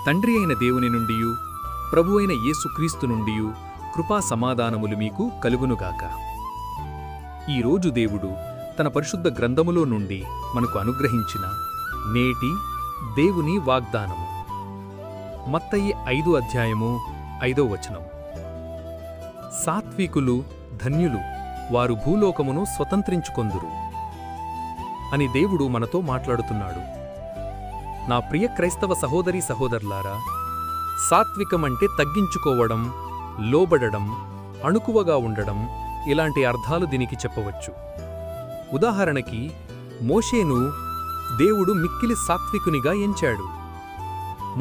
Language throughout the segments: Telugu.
తండ్రి అయిన దేవుని నుండియు ప్రభు అయిన యేసుక్రీస్తు నుండియు కృపా సమాధానములు మీకు కలుగునుగాక. ఈరోజు దేవుడు తన పరిశుద్ధ గ్రంథములో నుండి మనకు అనుగ్రహించిన నేటి దేవుని వాగ్దానము మత్తయి 5:5. సాత్వికులు ధన్యులు, వారు భూలోకమును స్వతంత్రించుకొందురు అని దేవుడు మనతో మాట్లాడుతున్నాడు. నా ప్రియ క్రైస్తవ సహోదరీ సహోదరులారా, సాత్వికమంటే తగ్గించుకోవడం, లోబడడం, అణుకువగా ఉండడం, ఇలాంటి అర్థాలు దీనికి చెప్పవచ్చు. ఉదాహరణకి, మోషేను దేవుడు మిక్కిలి సాత్వికునిగా ఎంచాడు.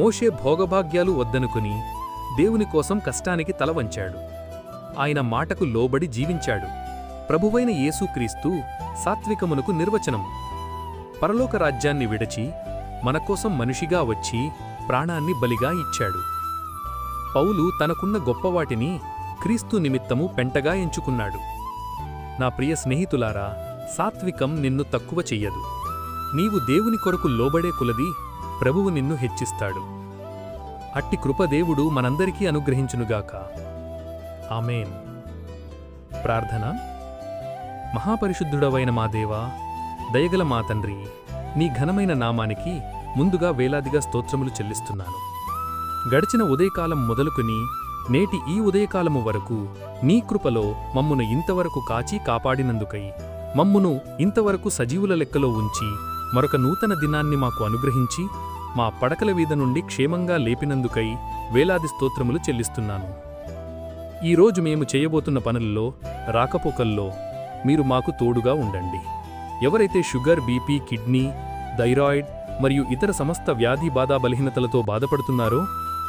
మోషే భోగభాగ్యాలు వద్దనుకుని దేవుని కోసం కష్టానికి తల వంచాడు. ఆయన మాటకు లోబడి జీవించాడు. ప్రభువైన యేసుక్రీస్తు సాత్వికమునకు నిర్వచనం. పరలోక రాజ్యాన్ని విడచి మనకోసం మనిషిగా వచ్చి ప్రాణాన్ని బలిగా ఇచ్చాడు. పౌలు తనకున్న గొప్పవాటిని క్రీస్తు నిమిత్తము పెంటగా ఎంచుకున్నాడు. నా ప్రియ స్నేహితులారా, సాత్వికం నిన్ను తక్కువ చెయ్యదు. నీవు దేవుని కొరకు లోబడే కొలది ప్రభువు నిన్ను హెచ్చిస్తాడు. అట్టి కృపదేవుడు మనందరికీ అనుగ్రహించునుగాక. ఆమేన్. ప్రార్థన. మహాపరిశుద్ధుడవైన మా దేవా, దయగల మా తండ్రి, నీ ఘనమైన నామానికి ముందుగా వేలాదిగా స్తోత్రములు చెల్లిస్తున్నాను. గడిచిన ఉదయకాలం మొదలుకుని నేటి ఈ ఉదయకాలము వరకు నీ కృపలో మమ్మును ఇంతవరకు కాచి కాపాడినందుకై, మమ్మును ఇంతవరకు సజీవుల లెక్కలో ఉంచి మరొక నూతన దినాన్ని మాకు అనుగ్రహించి మా పడకల వీధ నుండి క్షేమంగా లేపినందుకై వేలాది స్తోత్రములు చెల్లిస్తున్నాను. ఈరోజు మేము చేయబోతున్న పనుల్లో, రాకపోకల్లో మీరు మాకు తోడుగా ఉండండి. ఎవరైతే షుగర్, బీపీ, కిడ్నీ, థైరాయిడ్ మరియు ఇతర సమస్త వ్యాధి బాధా బలహీనతలతో బాధపడుతున్నారో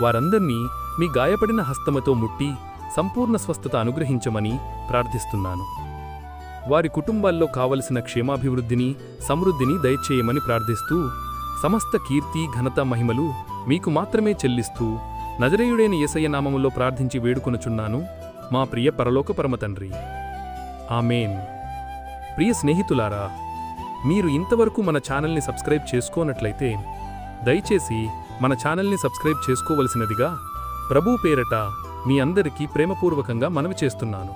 వారందర్నీ మీ గాయపడిన హస్తముతో ముట్టి సంపూర్ణ స్వస్థత అనుగ్రహించమని ప్రార్థిస్తున్నాను. వారి కుటుంబాల్లో కావలసిన క్షేమాభివృద్ధిని, సమృద్ధిని దయచేయమని ప్రార్థిస్తూ, సమస్త కీర్తి, ఘనత, మహిమలు మీకు మాత్రమే చెల్లిస్తూ నజరేయుడైన యేసయ్య నామములో ప్రార్థించి వేడుకొనుచున్నాను, మా ప్రియ పరలోక పరమతండ్రి. ఆమేన్. ప్రియ స్నేహితులారా, మీరు ఇంతవరకు మన ఛానల్ని సబ్స్క్రైబ్ చేసుకోనట్లయితే దయచేసి మన ఛానల్ని సబ్స్క్రైబ్ చేసుకోవలసినదిగా ప్రభు పేరట మీ అందరికీ ప్రేమపూర్వకంగా మనవి చేస్తున్నాను.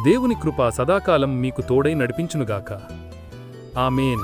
దేవుని కృప సదాకాలం మీకు తోడై నడిపించునుగాక. ఆమేన్.